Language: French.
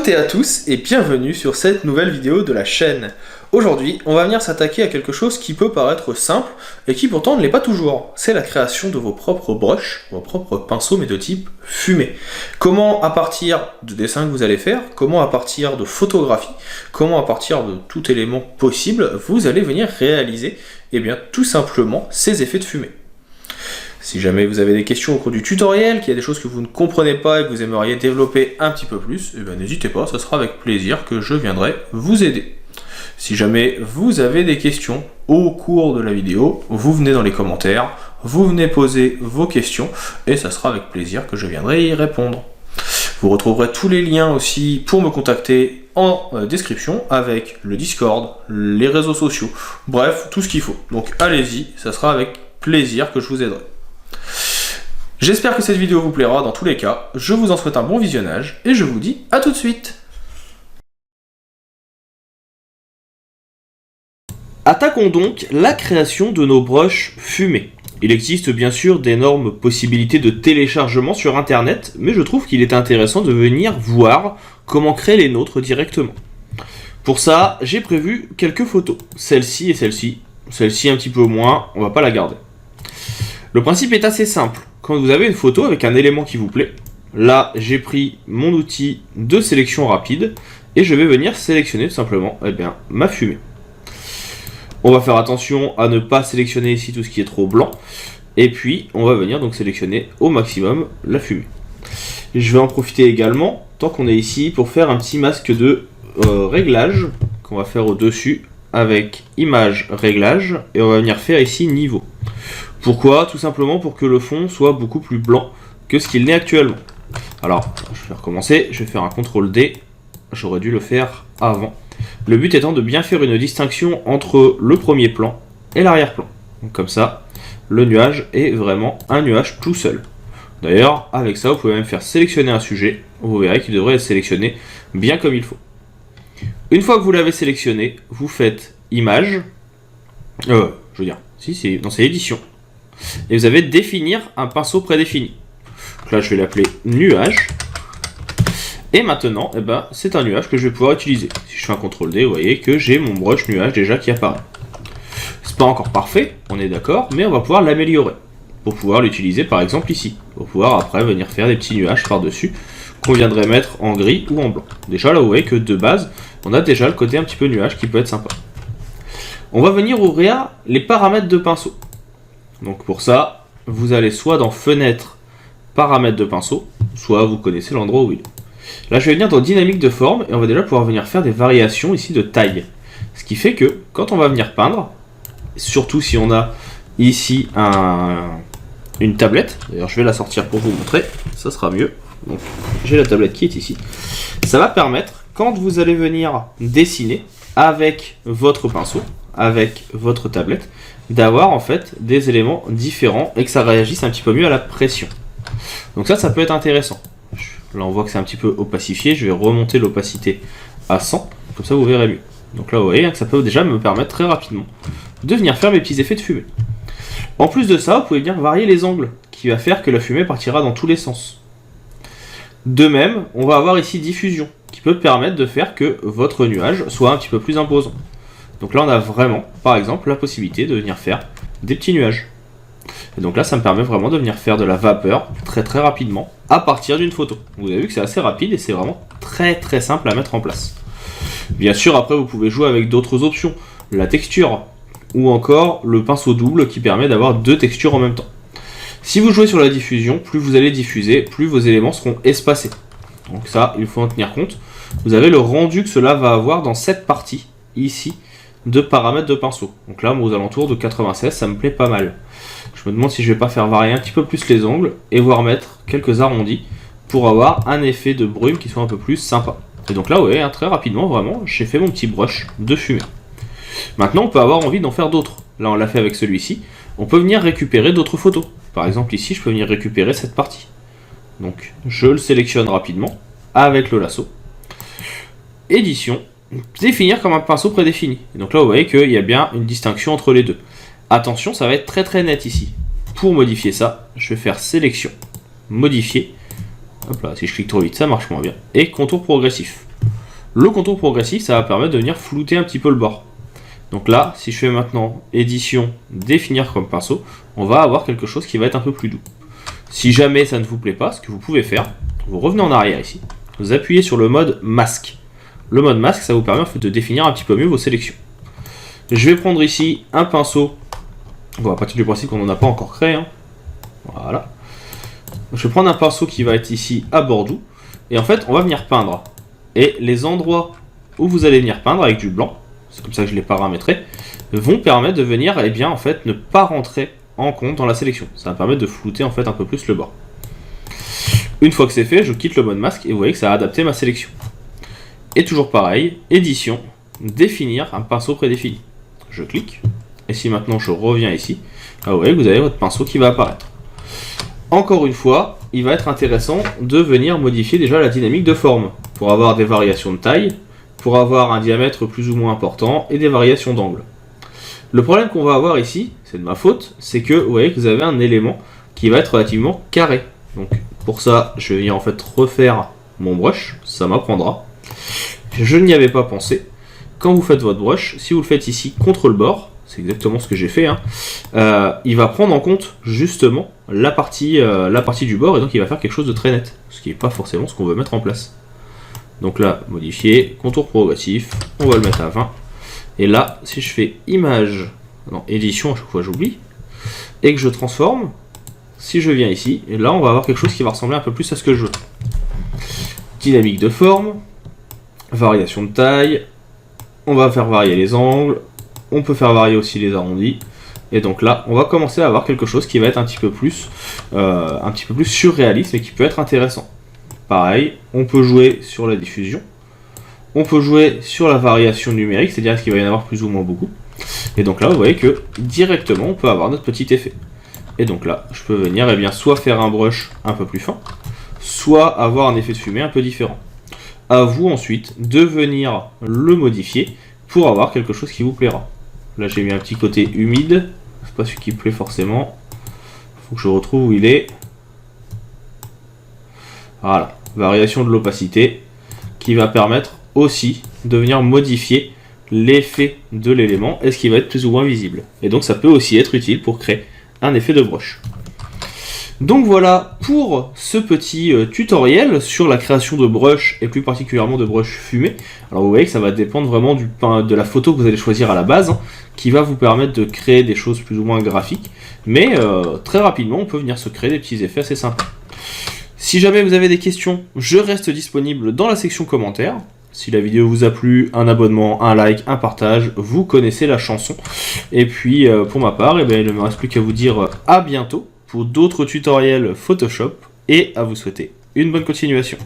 toutes et à tous et bienvenue sur cette nouvelle vidéo de la chaîne. Aujourd'hui, on va venir s'attaquer à quelque chose qui peut paraître simple et qui pourtant ne l'est pas toujours. C'est la création de vos propres brushes, vos propres pinceaux mais de type fumé. Comment à partir de dessins que vous allez faire, comment à partir de photographies, comment à partir de tout élément possible, vous allez venir réaliser tout simplement ces effets de fumée. Si jamais vous avez des questions au cours du tutoriel, qu'il y a des choses que vous ne comprenez pas et que vous aimeriez développer un petit peu plus, n'hésitez pas, ce sera avec plaisir que je viendrai vous aider. Si jamais vous avez des questions au cours de la vidéo, vous venez dans les commentaires, vous venez poser vos questions et ça sera avec plaisir que je viendrai y répondre. Vous retrouverez tous les liens aussi pour me contacter en description avec le Discord, les réseaux sociaux, bref, tout ce qu'il faut. Donc allez-y, ça sera avec plaisir que je vous aiderai. J'espère que cette vidéo vous plaira dans tous les cas, je vous en souhaite un bon visionnage et je vous dis à tout de suite. Attaquons donc la création de nos brushes fumées. Il existe bien sûr d'énormes possibilités de téléchargement sur internet, mais je trouve qu'il est intéressant de venir voir comment créer les nôtres directement. Pour ça, j'ai prévu quelques photos, celle-ci et celle-ci. Celle-ci un petit peu moins, on va pas la garder. Le principe est assez simple. Quand vous avez une photo avec un élément qui vous plaît, là j'ai pris mon outil de sélection rapide et je vais venir sélectionner tout simplement ma fumée. On va faire attention à ne pas sélectionner ici tout ce qui est trop blanc et puis on va venir donc sélectionner au maximum la fumée. Je vais en profiter également, tant qu'on est ici, pour faire un petit masque de réglage qu'on va faire au-dessus avec image réglage et on va venir faire ici niveau. Pourquoi? Tout simplement pour que le fond soit beaucoup plus blanc que ce qu'il n'est actuellement. Alors, je vais recommencer, je vais faire un CTRL D, j'aurais dû le faire avant. Le but étant de bien faire une distinction entre le premier plan et l'arrière-plan. Donc comme ça, le nuage est vraiment un nuage tout seul. D'ailleurs, avec ça, vous pouvez même faire sélectionner un sujet, vous verrez qu'il devrait être sélectionné bien comme il faut. Une fois que vous l'avez sélectionné, vous faites image, c'est édition. Et vous avez définir un pinceau prédéfini. Donc là, je vais l'appeler nuage. Et maintenant, c'est un nuage que je vais pouvoir utiliser. Si je fais un CTRL D, vous voyez que j'ai mon brush nuage déjà qui apparaît. C'est pas encore parfait, on est d'accord, mais on va pouvoir l'améliorer. Pour pouvoir l'utiliser par exemple ici. Pour pouvoir après venir faire des petits nuages par-dessus qu'on viendrait mettre en gris ou en blanc. Déjà là, vous voyez que de base, on a déjà le côté un petit peu nuage qui peut être sympa. On va venir ouvrir les paramètres de pinceau. Donc pour ça, vous allez soit dans fenêtre, paramètres de pinceau, soit vous connaissez l'endroit où il est. Là je vais venir dans dynamique de forme et on va déjà pouvoir venir faire des variations ici de taille. Ce qui fait que quand on va venir peindre, surtout si on a ici une tablette, d'ailleurs je vais la sortir pour vous montrer, ça sera mieux. Donc j'ai la tablette qui est ici. Ça va permettre, quand vous allez venir dessiner avec votre pinceau, avec votre tablette, d'avoir en fait des éléments différents et que ça réagisse un petit peu mieux à la pression. Donc ça peut être intéressant. Là on voit que c'est un petit peu opacifié, je vais remonter l'opacité à 100, comme ça vous verrez mieux. Donc là vous voyez que ça peut déjà me permettre très rapidement de venir faire mes petits effets de fumée. En plus de ça, vous pouvez venir varier les angles, qui va faire que la fumée partira dans tous les sens. De même, on va avoir ici diffusion, qui peut permettre de faire que votre nuage soit un petit peu plus imposant. Donc là on a vraiment, par exemple, la possibilité de venir faire des petits nuages. Et donc là ça me permet vraiment de venir faire de la vapeur très très rapidement à partir d'une photo. Vous avez vu que c'est assez rapide et c'est vraiment très très simple à mettre en place. Bien sûr après vous pouvez jouer avec d'autres options, la texture ou encore le pinceau double qui permet d'avoir deux textures en même temps. Si vous jouez sur la diffusion, plus vous allez diffuser, plus vos éléments seront espacés. Donc ça il faut en tenir compte. Vous avez le rendu que cela va avoir dans cette partie ici de paramètres de pinceau. Donc là, aux alentours de 96, ça me plaît pas mal. Je me demande si je vais pas faire varier un petit peu plus les ongles et voire mettre quelques arrondis pour avoir un effet de brume qui soit un peu plus sympa. Et donc là, vous voyez, très rapidement, vraiment, j'ai fait mon petit brush de fumée. Maintenant, on peut avoir envie d'en faire d'autres. Là, on l'a fait avec celui-ci. On peut venir récupérer d'autres photos. Par exemple, ici, je peux venir récupérer cette partie. Donc, je le sélectionne rapidement avec le lasso. Édition. Définir comme un pinceau prédéfini. Et donc là, vous voyez qu'il y a bien une distinction entre les deux. Attention, ça va être très très net ici. Pour modifier ça, je vais faire sélection, modifier. Hop là, si je clique trop vite, ça marche moins bien. Et contour progressif. Le contour progressif, ça va permettre de venir flouter un petit peu le bord. Donc là, si je fais maintenant édition, définir comme pinceau, on va avoir quelque chose qui va être un peu plus doux. Si jamais ça ne vous plaît pas, ce que vous pouvez faire, vous revenez en arrière ici, vous appuyez sur le mode masque. Le mode masque, ça vous permet en fait de définir un petit peu mieux vos sélections. Je vais prendre ici un pinceau, on va partir du principe qu'on n'en a pas encore créé, hein. Voilà. Je vais prendre un pinceau qui va être ici à bord doux, et en fait on va venir peindre. Et les endroits où vous allez venir peindre avec du blanc, c'est comme ça que je les paramétré, vont permettre de venir, eh bien en fait, ne pas rentrer en compte dans la sélection. Ça va permettre de flouter en fait un peu plus le bord. Une fois que c'est fait, je quitte le mode masque et vous voyez que ça a adapté ma sélection. Et toujours pareil, édition, définir un pinceau prédéfini. Je clique, et si maintenant je reviens ici, vous voyez que vous avez votre pinceau qui va apparaître. Encore une fois, il va être intéressant de venir modifier déjà la dynamique de forme, pour avoir des variations de taille, pour avoir un diamètre plus ou moins important, et des variations d'angle. Le problème qu'on va avoir ici, c'est de ma faute, c'est que vous voyez que vous avez un élément qui va être relativement carré. Donc pour ça, je vais venir en fait refaire mon brush, ça m'apprendra. Je n'y avais pas pensé. Quand vous faites votre brush, si vous le faites ici contre le bord, c'est exactement ce que j'ai fait, hein, il va prendre en compte justement la partie du bord, et donc il va faire quelque chose de très net, ce qui n'est pas forcément ce qu'on veut mettre en place. Donc là, modifier, contour progressif, on va le mettre à 20. Et là, si je fais image, non, édition, à chaque fois j'oublie, et que je transforme, si je viens ici, et là on va avoir quelque chose qui va ressembler un peu plus à ce que je veux. Dynamique de forme, variation de taille, on va faire varier les angles, on peut faire varier aussi les arrondis, et donc là on va commencer à avoir quelque chose qui va être un petit peu plus surréaliste et qui peut être intéressant. Pareil, on peut jouer sur la diffusion, on peut jouer sur la variation numérique, c'est-à-dire qu'il va y en avoir plus ou moins beaucoup, et donc là vous voyez que directement on peut avoir notre petit effet. Et donc là je peux venir soit faire un brush un peu plus fin, soit avoir un effet de fumée un peu différent. À vous ensuite de venir le modifier pour avoir quelque chose qui vous plaira. Là j'ai mis un petit côté humide, c'est pas celui qui me plaît forcément, faut que je retrouve où il est. Voilà, variation de l'opacité qui va permettre aussi de venir modifier l'effet de l'élément et ce qui va être plus ou moins visible. Et donc ça peut aussi être utile pour créer un effet de brush. Donc voilà pour ce petit tutoriel sur la création de brush et plus particulièrement de brush fumé. Alors vous voyez que ça va dépendre vraiment de la photo que vous allez choisir à la base, hein, qui va vous permettre de créer des choses plus ou moins graphiques. Mais très rapidement on peut venir se créer des petits effets assez sympas. Si jamais vous avez des questions, je reste disponible dans la section commentaires. Si la vidéo vous a plu, un abonnement, un like, un partage, vous connaissez la chanson. Et puis pour ma part, il ne me reste plus qu'à vous dire à bientôt pour d'autres tutoriels Photoshop et à vous souhaiter une bonne continuation.